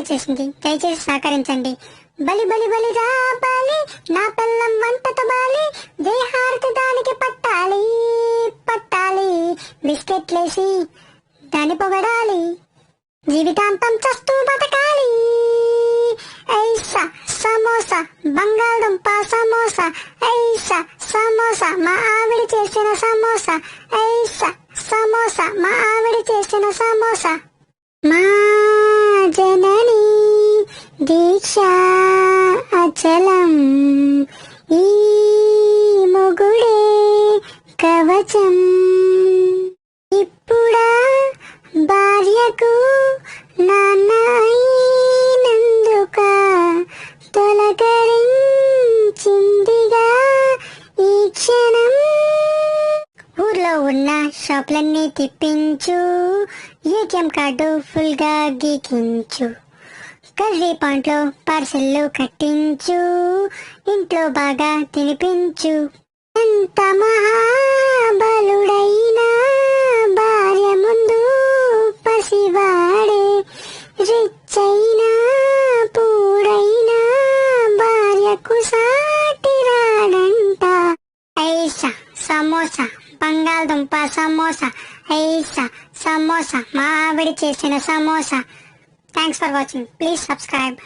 Order చేసింది, దయచేసి సహకరించండి. బలి బలి బలి రా బాలి, నా పిల్లం వంటతో బాలి, దేహార్తి దానికి పట్టాలి పట్టాలి, బిస్కెట్లేసి దాన్ని పొగడాలి, జీవితాంతం చస్తూ బతకాలి. ఐసా సమోసా, బంగాళదుంప సమోసా, ఐసా సమోసా, మా ఆవిడ చేసిన సమోసా, ఐసా సమోసా, మా ఆవిడ చేసిన సమోసా. మా జనని దీక్ష అచలం, ఈ మొగుడే కవచం. ఇప్పుడా భార్యకు నాన్న అయినందుక తొలకరించిందిగా ఈ క్షణం. ఊర్లో ఉన్న షాపులన్నీ తిప్పించు, ఏటీఎం కార్డు ఫుల్ గా గీకించు, కర్రీ పాయింట్లో పార్సెల్లు కట్టించు, ఇంట్లో బాగా తినిపించు. ఎంత మహాబలుడైనా భార్య ముందు పసివాడే, రిచ్ అయినా పూడైనా భార్యకు సాటి రాడంట. ఐసా సమోసా, బంగాళదుంప సమోసా, ఐసా సమోసా, మా ఆవిడ చేసిన samosa. Thanks for watching. Please subscribe.